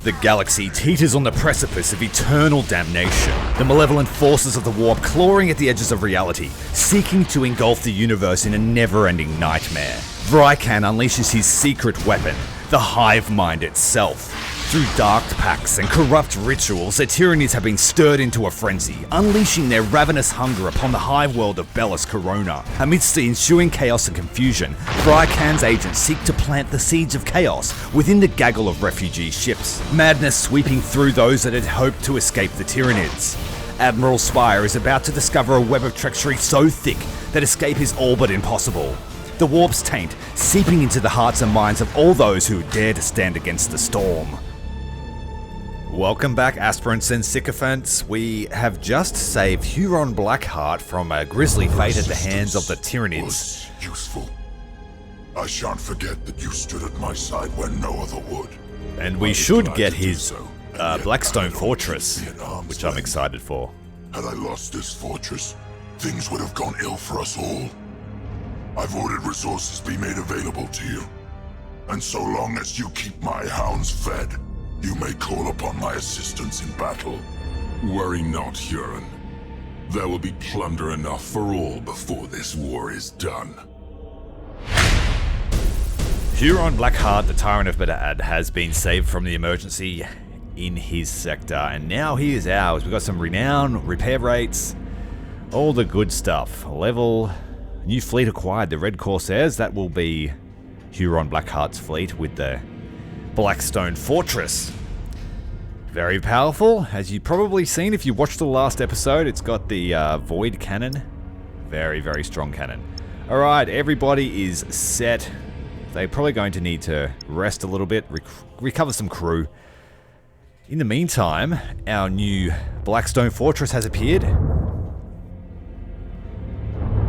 The galaxy teeters on the precipice of eternal damnation. The malevolent forces of the warp clawing at the edges of reality, seeking to engulf the universe in a never-ending nightmare. Vrykan unleashes his secret weapon, the Hive Mind itself. Through dark pacts and corrupt rituals, the Tyranids have been stirred into a frenzy, unleashing their ravenous hunger upon the hive world of Belis Corona. Amidst the ensuing chaos and confusion, Vrykan's agents seek to plant the seeds of chaos within the gaggle of refugee ships, madness sweeping through those that had hoped to escape the Tyranids. Admiral Spire is about to discover a web of treachery so thick that escape is all but impossible. The warp's taint seeping into the hearts and minds of all those who dare to stand against the storm. Welcome back, aspirants and sycophants. We have just saved Huron Blackheart from a grisly fate at the hands of the Tyranids. Was useful. I shan't forget that you stood at my side when no other would. And we should get his Blackstone Fortress, which I'm excited for. Had I lost this fortress, things would have gone ill for us all. I've ordered resources be made available to you. And so long as you keep my hounds fed, you may call upon my assistance in battle. Worry not, Huron. There will be plunder enough for all before this war is done. Huron Blackheart, the Tyrant of Battlefleet, has been saved from the emergency in his sector, and now he is ours. We've got some renown, repair rates, all the good stuff. Level, new fleet acquired, the Red Corsairs. That will be Huron Blackheart's fleet with the Blackstone Fortress. Very powerful, as you've probably seen if you watched the last episode. It's got the Void Cannon. Very, very strong cannon. Alright, everybody is set. They're probably going to need to rest a little bit, recover some crew. In the meantime, our new Blackstone Fortress has appeared.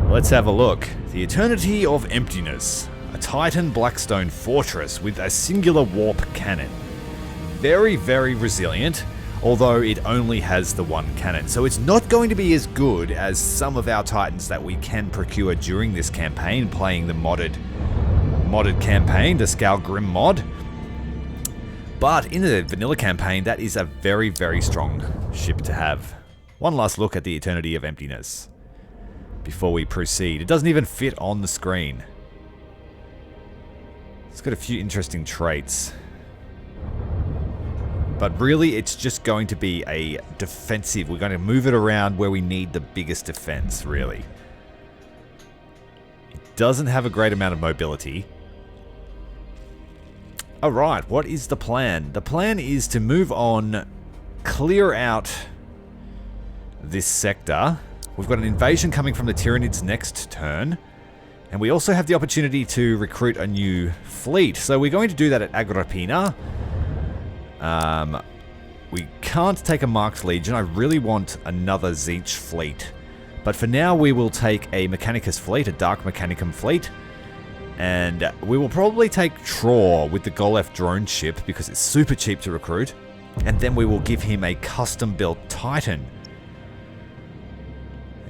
Let's have a look. The Eternity of Emptiness. A Titan Blackstone Fortress with a singular warp cannon. Very, very resilient, although it only has the one cannon. So it's not going to be as good as some of our Titans that we can procure during this campaign, playing the modded campaign, the Skalgrim mod. But in the vanilla campaign, that is a very, very strong ship to have. One last look at the Eternity of Emptiness before we proceed. It doesn't even fit on the screen. It's got a few interesting traits. But really, it's just going to be a defensive. We're going to move it around where we need the biggest defense, really. It doesn't have a great amount of mobility. Alright, what is the plan? The plan is to move on, clear out this sector. We've got an invasion coming from the Tyranids next turn. And we also have the opportunity to recruit a new fleet. So we're going to do that at Agrippina. We can't take a Marked Legion. I really want another Zeech fleet. But for now, we will take a Mechanicus fleet, a Dark Mechanicum fleet. And we will probably take Tror with the Golef drone ship because it's super cheap to recruit. And then we will give him a custom-built Titan.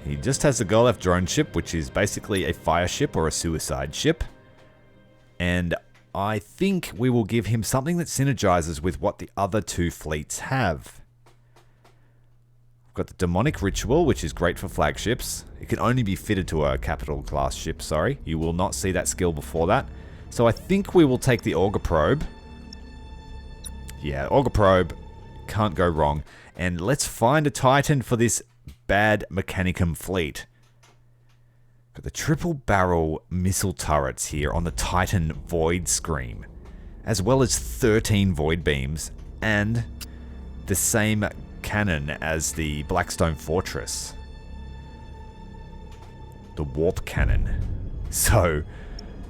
He just has the Golef drone ship, which is basically a fire ship or a suicide ship. And I think we will give him something that synergizes with what the other two fleets have. We've got the Demonic Ritual, which is great for flagships. It can only be fitted to a capital class ship, sorry. You will not see that skill before that. So I think we will take the Auger Probe. Yeah, Auger Probe. Can't go wrong. And let's find a Titan for this bad Mechanicum fleet. Got the triple barrel missile turrets here on the Titan Void Scream, as well as 13 void beams and the same cannon as the Blackstone Fortress. The warp cannon. So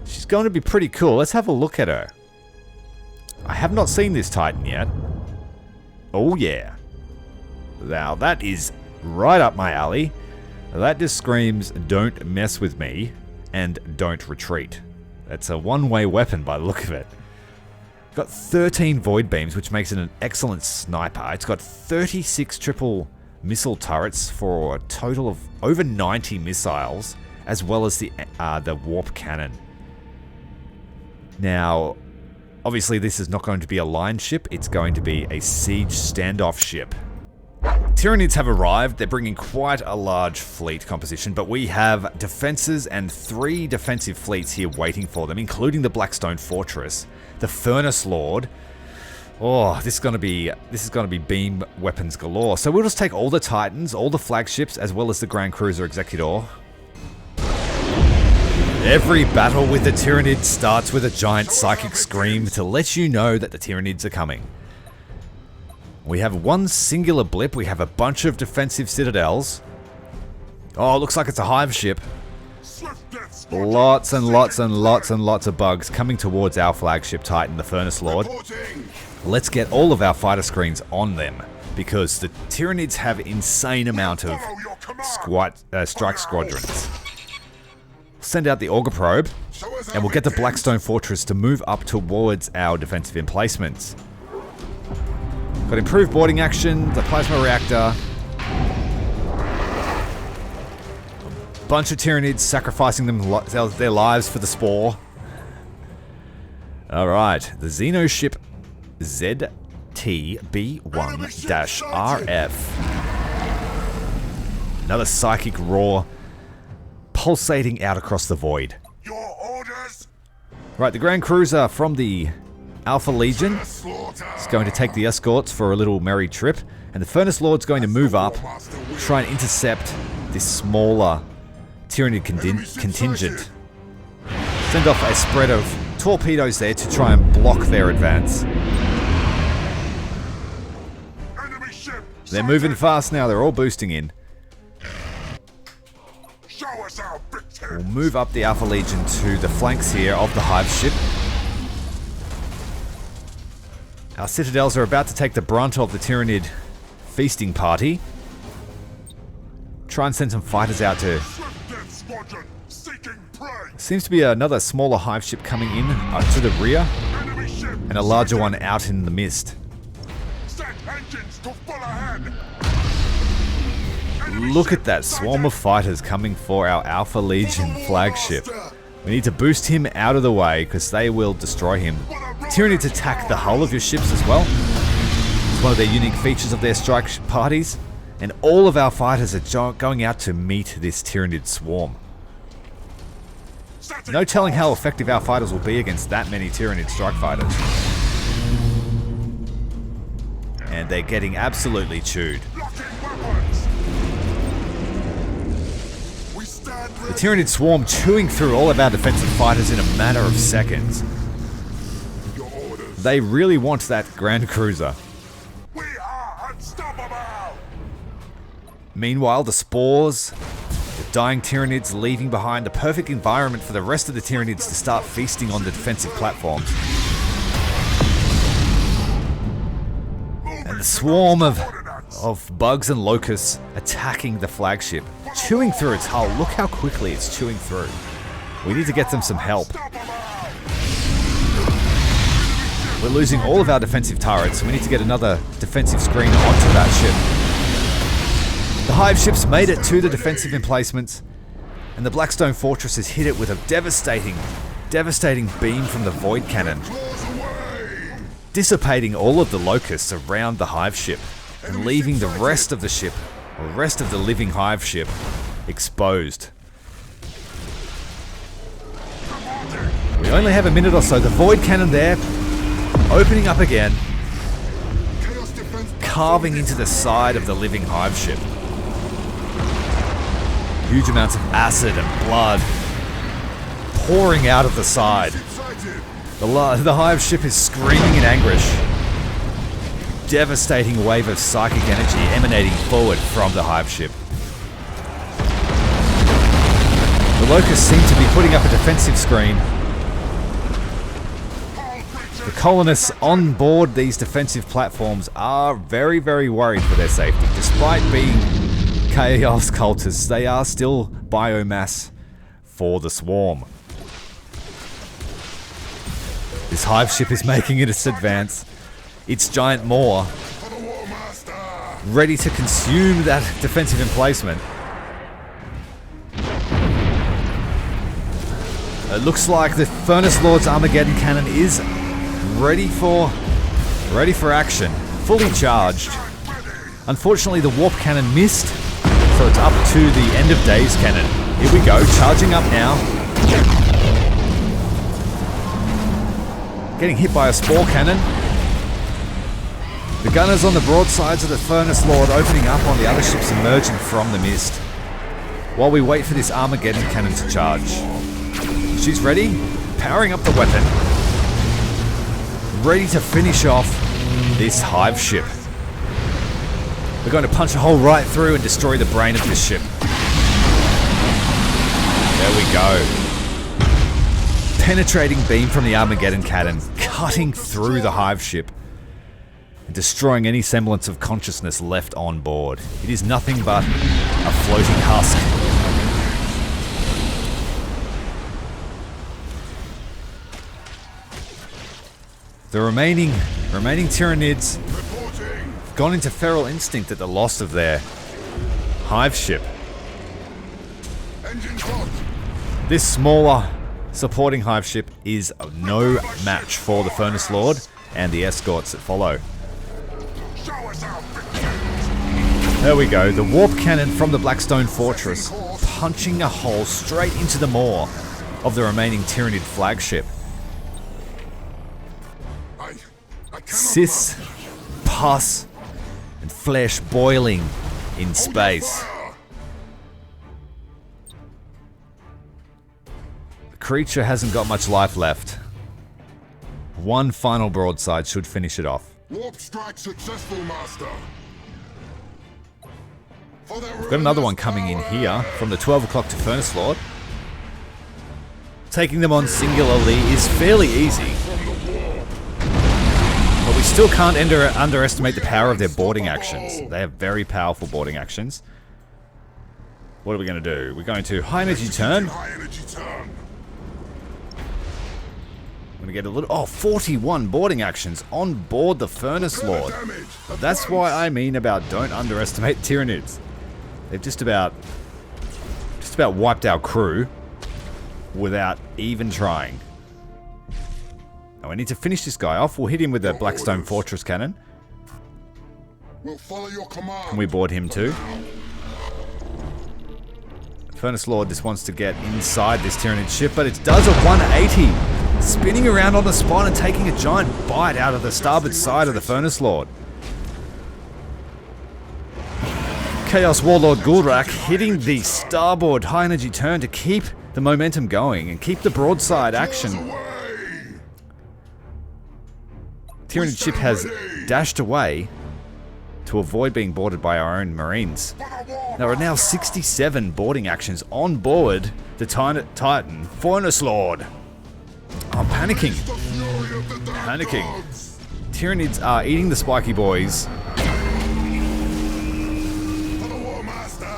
she's going to be pretty cool. Let's have a look at her. I have not seen this Titan yet. Oh yeah. Now that is right up my alley. That just screams, don't mess with me, and don't retreat. That's a one-way weapon by the look of it. Got 13 void beams, which makes it an excellent sniper. It's got 36 triple missile turrets for a total of over 90 missiles, as well as the warp cannon. Now, Obviously, this is not going to be a line ship. It's going to be a siege standoff ship. Tyranids have arrived. They're bringing quite a large fleet composition, but we have defenses and 3 defensive fleets here waiting for them, including the Blackstone Fortress, the Furnace Lord. Oh, this is going to be beam weapons galore. So we'll just take all the Titans, all the flagships, as well as the Grand Cruiser Executor. Every battle with the Tyranids starts with a giant psychic scream to let you know that the Tyranids are coming. We have one singular blip. We have a bunch of defensive citadels. Oh, it looks like it's a hive ship. Lots and lots and lots and lots of bugs coming towards our flagship Titan, the Furnace Lord. Let's get all of our fighter screens on them, because the Tyranids have insane amount of strike squadrons. Send out the Auger Probe, and we'll get the Blackstone Fortress to move up towards our defensive emplacements. Got improved boarding action, the Plasma Reactor. A bunch of Tyranids sacrificing their lives for the Spore. Alright, the Xeno ship ZTB1-RF. Another psychic roar pulsating out across the void. Your orders? Right, the Grand Cruiser from the Alpha Legion is going to take the escorts for a little merry trip, and the Furnace Lord's going to move up, try and intercept this smaller Tyranid contingent. Send off a spread of torpedoes there to try and block their advance. They're moving fast now, they're all boosting in. We'll move up the Alpha Legion to the flanks here of the Hive ship. Our citadels are about to take the brunt of the Tyranid feasting party. Try and send some fighters out to... Seems to be another smaller Hive ship coming in to the rear, and a larger one out in the mist. Look at that swarm of fighters coming for our Alpha Legion flagship. We need to boost him out of the way because they will destroy him. Tyranids attack the hull of your ships as well. It's one of their unique features of their strike parties. And all of our fighters are going out to meet this Tyranid swarm. No telling how effective our fighters will be against that many Tyranid strike fighters. And they're getting absolutely chewed. The Tyranid swarm chewing through all of our defensive fighters in a matter of seconds. They really want that Grand Cruiser. We are unstoppable. Meanwhile, the spores, the dying Tyranids leaving behind the perfect environment for the rest of the Tyranids to start feasting on the defensive platforms. And the swarm of bugs and locusts attacking the flagship, chewing through its hull. Look how quickly it's chewing through. We need to get them some help. We're losing all of our defensive turrets, so we need to get another defensive screen onto that ship. The Hive ships made it to the defensive emplacements, and the Blackstone Fortress has hit it with a devastating beam from the Void Cannon, dissipating all of the locusts around the Hive ship, and leaving the rest of the ship, or rest of the living Hive ship, exposed. We only have a minute or so. The Void Cannon there, opening up again, carving into the side of the living Hive ship. Huge amounts of acid and blood pouring out of the side. The Hive ship is screaming in anguish. Devastating wave of psychic energy emanating forward from the Hive ship. The locusts seem to be putting up a defensive screen. The colonists on board these defensive platforms are very, very worried for their safety. Despite being chaos cultists, they are still biomass for the swarm. This Hive ship is making its advance. Its giant maw, ready to consume that defensive emplacement. It looks like the Furnace Lord's Armageddon Cannon is ready for action, fully charged. Unfortunately, the warp cannon missed, so it's up to the end of days cannon. Here we go, charging up now. Getting hit by a spore cannon. The gunners on the broadsides of the Furnace Lord opening up on the other ships emerging from the mist. While we wait for this Armageddon cannon to charge. She's ready, powering up the weapon. Ready to finish off this Hive ship. We're going to punch a hole right through and destroy the brain of this ship. There we go. Penetrating beam from the Armageddon cannon, cutting through the Hive ship. Destroying any semblance of consciousness left on board. It is nothing but a floating husk. The remaining Tyranids have gone into feral instinct at the loss of their Hive ship. This smaller supporting Hive ship is no match for the Furnace Lord and the escorts that follow. There we go, the warp cannon from the Blackstone Fortress punching a hole straight into the maw of the remaining Tyranid flagship. Cis, pus, and flesh boiling in space. The creature hasn't got much life left. One final broadside should finish it off. Warp strike successful, Master. We've got another one coming in here from the 12 o'clock to Furnace Lord. Taking them on singularly is fairly easy. But we still can't underestimate the power of their boarding actions. They have very powerful boarding actions. What are we going to do? We're going to high energy turn. I'm going to get a little... Oh, 41 boarding actions on board the Furnace Lord. That's why I mean about don't underestimate Tyranids. They've just about wiped our crew without even trying. Now I need to finish this guy off. We'll hit him with the Blackstone Fortress cannon. We'll follow your command. Can we board him too? Furnace Lord just wants to get inside this Tyranid ship, but it does a 180. Spinning around on the spot and taking a giant bite out of the starboard side of the Furnace Lord. Chaos Warlord Gulrak hitting the starboard high energy turn to keep the momentum going and keep the broadside action. Tyranid ship has dashed away to avoid being boarded by our own Marines. There are now 67 boarding actions on board the Titan Furnace Lord. I'm panicking. Tyranids are eating the spiky boys.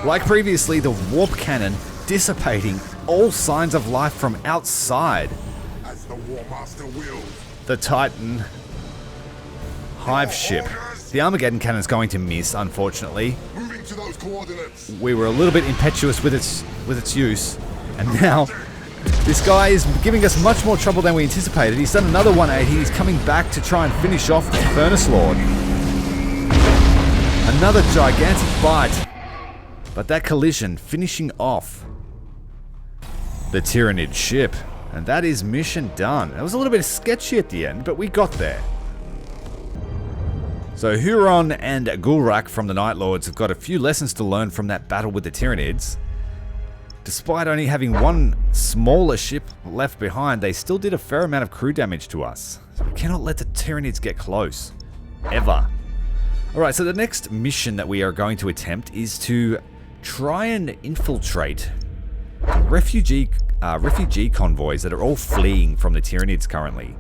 Like previously, the warp cannon dissipating all signs of life from outside the Titan Hive ship. The Armageddon cannon is going to miss, unfortunately. We were a little bit impetuous with its use, and now this guy is giving us much more trouble than we anticipated. He's done another 180. He's coming back to try and finish off the Furnace Lord. Another gigantic bite. But that collision finishing off the Tyranid ship. And that is mission done. It was a little bit sketchy at the end, but we got there. So Huron and Gulrak from the Night Lords have got a few lessons to learn from that battle with the Tyranids. Despite only having one smaller ship left behind, they still did a fair amount of crew damage to us. So we cannot let the Tyranids get close. Ever. Alright, so the next mission that we are going to attempt is to try and infiltrate refugee convoys that are all fleeing from the Tyranids currently.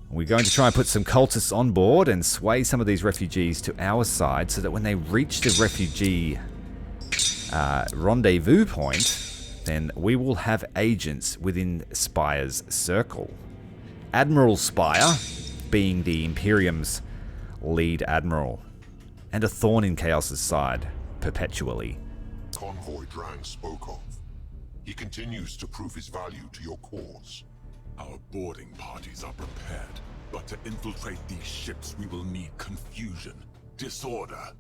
We're going to try and put some cultists on board and sway some of these refugees to our side so that when they reach the refugee rendezvous point, then we will have agents within Spire's circle. Admiral Spire being the Imperium's lead admiral, and a thorn in Chaos's side, perpetually. Convoy Drang spoke of. He continues to prove his value to your cause. Our boarding parties are prepared, but to infiltrate these ships we will need confusion, disorder.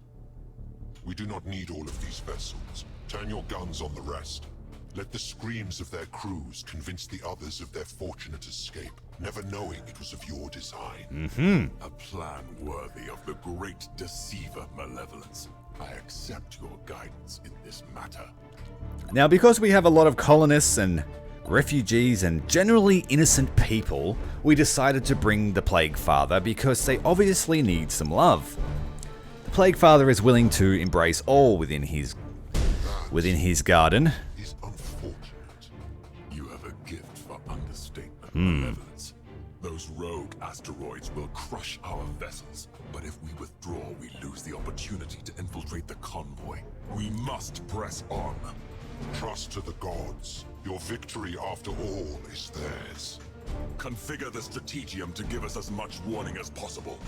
We do not need all of these vessels. Turn your guns on the rest. Let the screams of their crews convince the others of their fortunate escape, never knowing it was of your design. A plan worthy of the great deceiver Malevolence. I accept your guidance in this matter. Now, because we have a lot of colonists and refugees and generally innocent people, we decided to bring the Plague Father because they obviously need some love. The Plague Father is willing to embrace all within his garden. Is unfortunate. You have a gift for understatement, Malevolence. Those rogue asteroids will crush our vessels, but if we withdraw, we lose the opportunity to infiltrate the convoy. We must press on. Trust to the gods. Your victory, after all, is theirs. Configure the strategium to give us as much warning as possible.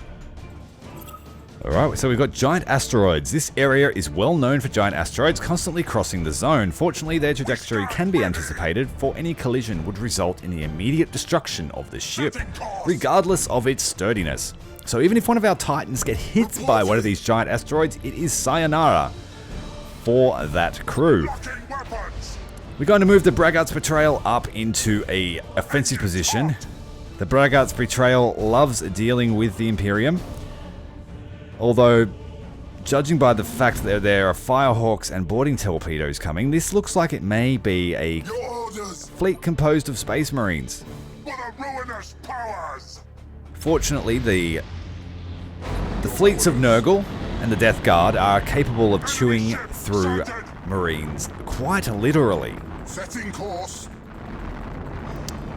Alright, so we've got giant asteroids. This area is well known for giant asteroids constantly crossing the zone. Fortunately, their trajectory can be anticipated, for any collision would result in the immediate destruction of the ship, regardless of its sturdiness. So even if one of our Titans get hit by one of these giant asteroids, it is sayonara for that crew. We're going to move the Braggart's Betrayal up into a offensive position. The Braggart's Betrayal loves dealing with the Imperium. Although, judging by the fact that there are firehawks and boarding torpedoes coming, this looks like it may be a fleet composed of space marines. What a ruinous powers! Fortunately, the fleets of Nurgle and the Death Guard are capable of chewing through marines, quite literally. Setting course.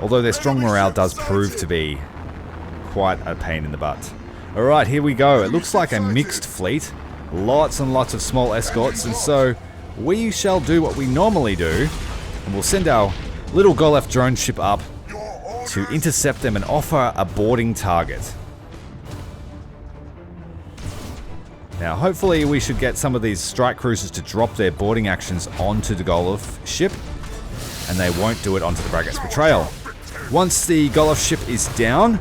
Although their strong morale does prove to be quite a pain in the butt. Alright, here we go. It looks like a mixed fleet. Lots and lots of small escorts, and so we shall do what we normally do, and we'll send our little Golef drone ship up to intercept them and offer a boarding target. Now, hopefully we should get some of these strike cruisers to drop their boarding actions onto the Golef ship, and they won't do it onto the Braggart's Betrayal. Once the Golef ship is down,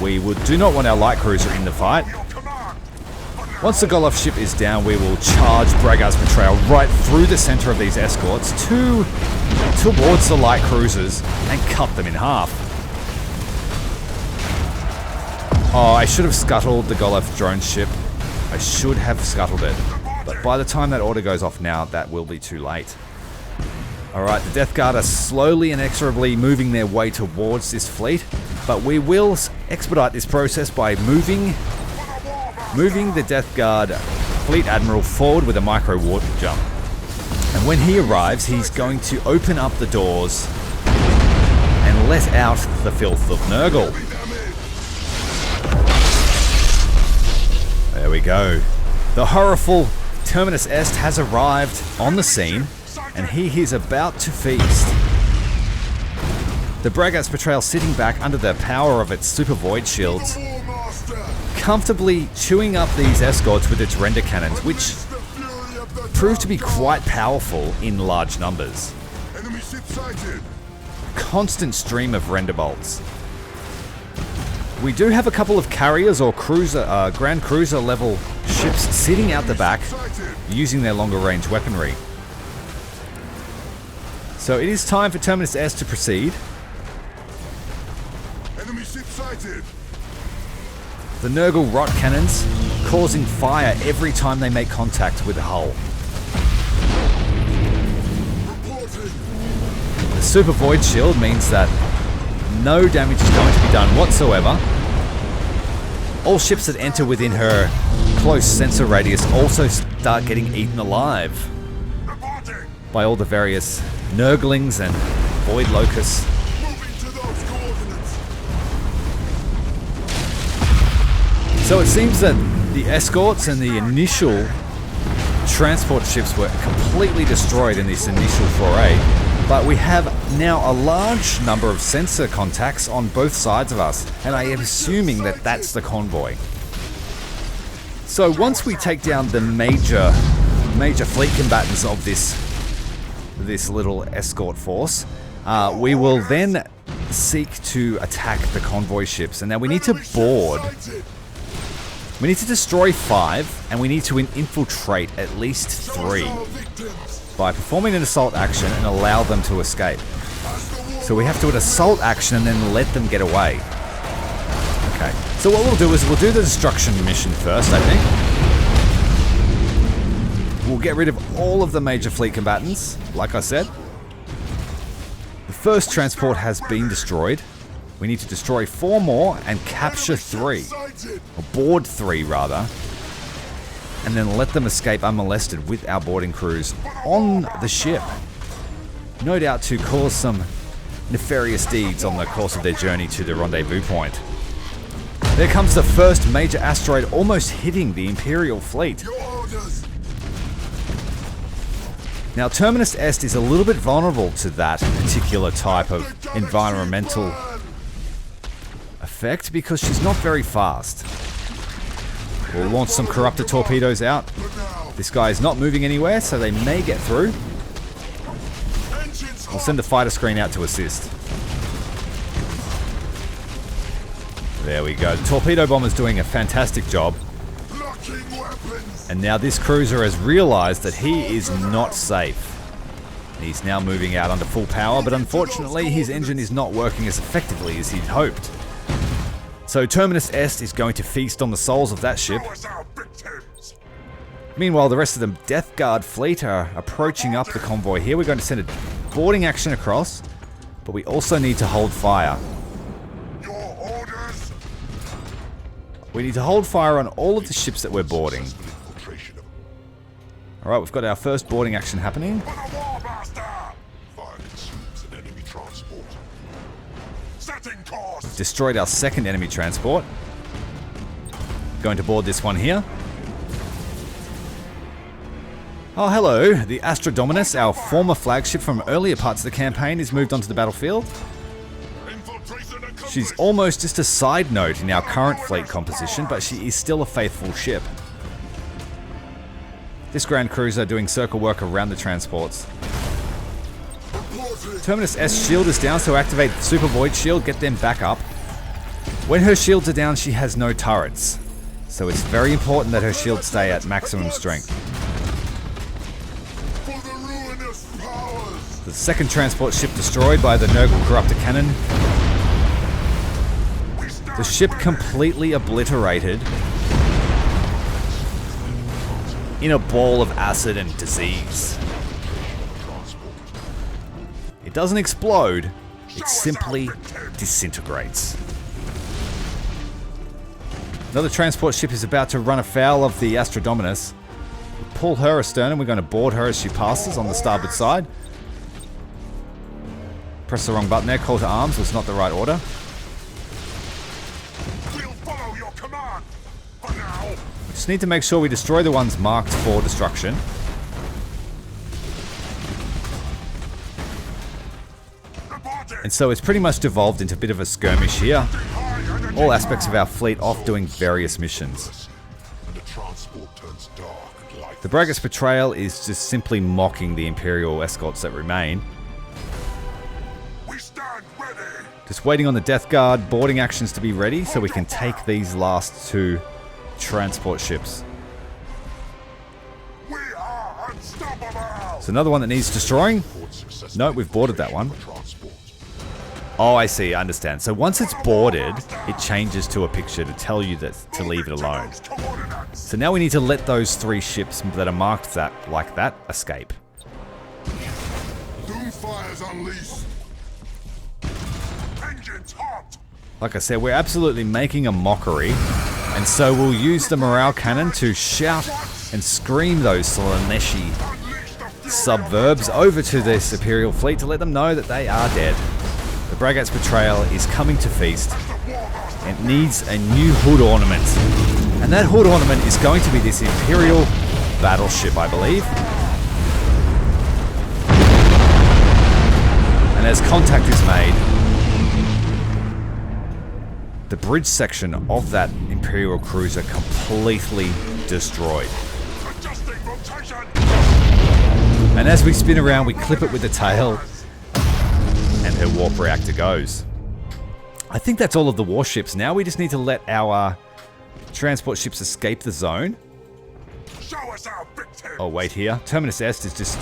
we do not want our light cruiser in the fight. Once the Golef ship is down, we will charge Braggart's Betrayal right through the center of these escorts towards the light cruisers and cut them in half. Oh, I should have scuttled the Golef drone ship. I should have scuttled it. But by the time that order goes off now, that will be too late. Alright, the Death Guard are slowly and inexorably moving their way towards this fleet, but we will expedite this process by moving the Death Guard Fleet Admiral forward with a micro warp jump. And when he arrives, he's going to open up the doors and let out the filth of Nurgle. There we go. The horrible Terminus Est has arrived on the scene, and he is about to feast. The Braggart's Betrayal sitting back under the power of its super void shields, comfortably chewing up these escorts with its render cannons, which prove to be quite powerful in large numbers. Constant stream of render bolts. We do have a couple of carriers or Grand Cruiser level ships sitting out the back, using their longer range weaponry. So it is time for Terminus Est to proceed. Enemy ship sighted. The Nurgle rot cannons causing fire every time they make contact with the hull. The super void shield means that no damage is going to be done whatsoever. All ships that enter within her close sensor radius also start getting eaten alive by all the various Nurglings and void locusts. So it seems that the escorts and the initial transport ships were completely destroyed in this initial foray, but we have now a large number of sensor contacts on both sides of us, and I am assuming that that's the convoy. So once we take down the major fleet combatants of this little escort force, we will then seek to attack the convoy ships. And now we need to board. We need to destroy 5, and we need to infiltrate at least 3 by performing an assault action and allow them to escape. So we have to do an assault action and then let them get away. Okay, so what we'll do is we'll do the destruction mission first, I think. We'll get rid of all of the major fleet combatants, like I said. The first transport has been destroyed. We need to destroy 4 more and capture 3. Or board 3, rather. And then let them escape unmolested with our boarding crews on the ship. No doubt to cause some nefarious deeds on the course of their journey to the rendezvous point. There comes the first major asteroid almost hitting the Imperial fleet. Now, Terminus Est is a little bit vulnerable to that particular type of environmental effect because she's not very fast. We'll launch some corruptor torpedoes out. This guy is not moving anywhere, so they may get through. We'll send the fighter screen out to assist. There we go. The torpedo bomber's doing a fantastic job. And now this cruiser has realized that he is not safe. He's now moving out under full power, but unfortunately his engine is not working as effectively as he'd hoped. So Terminus Est is going to feast on the souls of that ship. Meanwhile, the rest of the Death Guard fleet are approaching up the convoy here. We're going to send a boarding action across, but we also need to hold fire. We need to hold fire on all of the ships that we're boarding. Alright, we've got our first boarding action happening. We've destroyed our second enemy transport. Going to board this one here. Oh, hello. The Astra Dominus, our former flagship from earlier parts of the campaign, has moved onto the battlefield. She's almost just a side note in our current fleet composition, but she is still a faithful ship. This Grand Cruiser doing circle work around the transports. Terminus S shield is down, so activate the Super Void shield, get them back up. When her shields are down, she has no turrets. So it's very important that her shields stay at maximum strength. The second transport ship destroyed by the Nurgle Corruptor Cannon. The ship completely obliterated in a ball of acid and disease. It doesn't explode, it simply disintegrates. Another transport ship is about to run afoul of the Astra Dominus. We'll pull her astern and we're going to board her as she passes on the starboard side. Press the wrong button there, call to arms was not the right order. Just need to make sure we destroy the ones marked for destruction. And so it's pretty much devolved into a bit of a skirmish here. All aspects of our fleet off doing various missions. The Braggart's Betrayal is just simply mocking the Imperial escorts that remain. Just waiting on the Death Guard boarding actions to be ready so we can take these last 2 transport ships. So another one that needs destroying? No, we've boarded that one. Oh, I see, I understand. So once it's boarded, it changes to a picture to tell you that to leave it alone. So now we need to let those 3 ships that are marked like that escape. Like I said, we're absolutely making a mockery, and so we'll use the morale cannon to shout and scream those Slaneshi subverbs over to this Imperial fleet to let them know that they are dead. The Braggart's Betrayal is coming to feast. It needs a new hood ornament. And that hood ornament is going to be this Imperial battleship, I believe. And as contact is made, the bridge section of that Imperial cruiser completely destroyed. And as we spin around, we clip it with the tail, and her warp reactor goes. I think that's all of the warships. Now we just need to let our transport ships escape the zone. Show us our victims. Oh, wait here. Terminus Est is just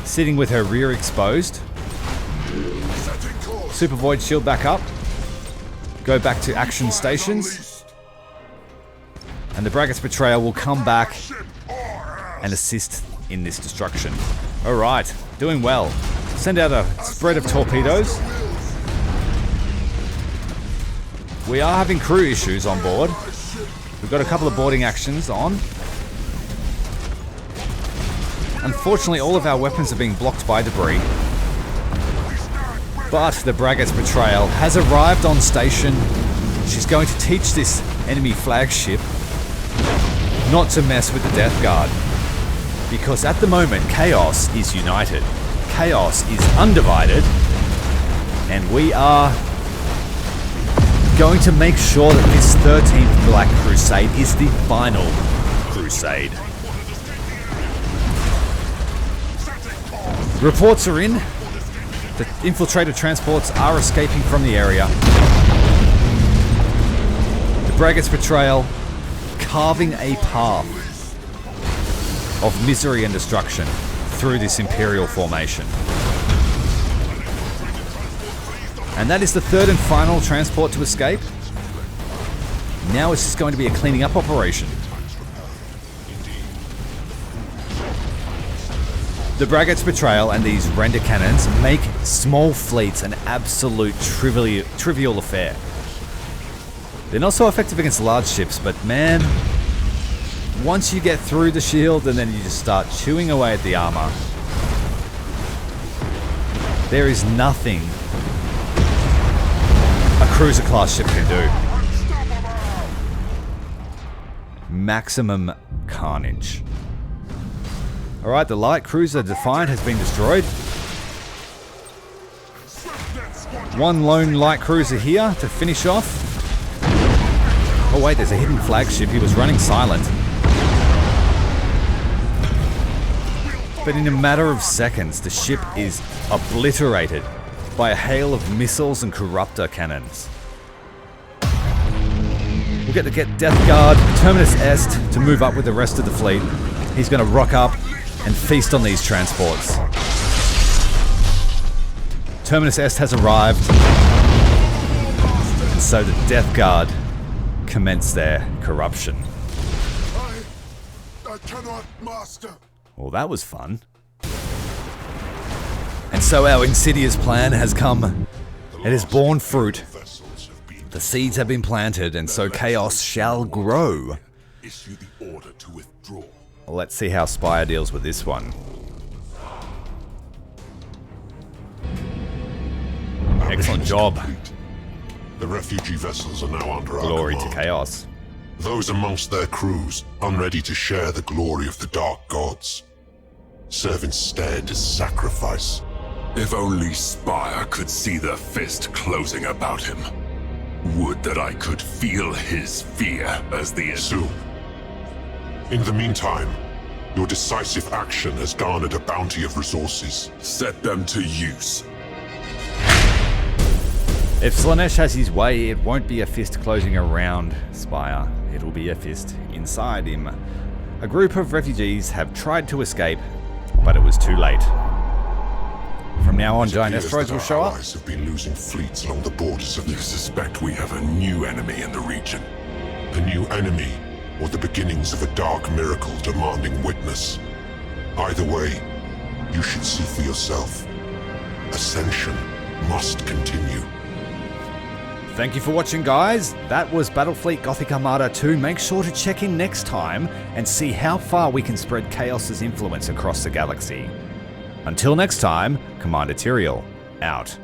sitting with her rear exposed. Setting course. Super Void shield back up. Go back to action stations. And the Braggart's Betrayal will come back and assist in this destruction. Alright, doing well. Send out a spread of torpedoes. We are having crew issues on board. We've got a couple of boarding actions on. Unfortunately, all of our weapons are being blocked by debris. But the Braggart's Betrayal has arrived on station. She's going to teach this enemy flagship not to mess with the Death Guard. Because at the moment, Chaos is united. Chaos is undivided. And we are going to make sure that this 13th Black Crusade is the final crusade. Reports are in. The infiltrated transports are escaping from the area. The Braggart's Betrayal carving a path of misery and destruction through this Imperial formation. And that is the third and final transport to escape. Now it's just going to be a cleaning up operation. The Braggart's Betrayal and these render cannons make small fleets an absolute trivial affair. They're not so effective against large ships, but man, once you get through the shield and then you just start chewing away at the armor, there is nothing a cruiser class ship can do. Maximum carnage. Alright, the light cruiser Defiant has been destroyed. One lone light cruiser here to finish off. Oh wait, there's a hidden flagship. He was running silent. But in a matter of seconds, the ship is obliterated by a hail of missiles and corruptor cannons. We'll get Death Guard, Terminus Est, to move up with the rest of the fleet. He's going to rock up and feast on these transports. Terminus Est has arrived, and so the Death Guard commence their corruption. I cannot master. Well, that was fun. And so our insidious plan has come. It has borne fruit. The seeds have been planted, and so chaos shall grow. Issue the order to withdraw. Let's see how Spire deals with this one. Excellent job. The refugee vessels are now under our Glory to command. chaos. Those amongst their crews unready to share the glory of the dark gods serve instead as sacrifice. If only Spire could see the fist closing about him. Would that I could feel his fear as the... Soon. In the meantime, your decisive action has garnered a bounty of resources. Set them to use. If Slaanesh has his way, it won't be a fist closing around Spire. It'll be a fist inside him. A group of refugees have tried to escape, but it was too late. From now on, giant asteroids will show up. Allies have been losing fleets along the borders of You suspect we have a new enemy in the region. a new enemy, or the beginnings of a dark miracle demanding witness. Either way, you should see for yourself. Ascension must continue. Thank you for watching, guys. That was Battlefleet Gothic Armada 2. Make sure to check in next time and see how far we can spread Chaos's influence across the galaxy. Until next time, Commander Tyrael, out.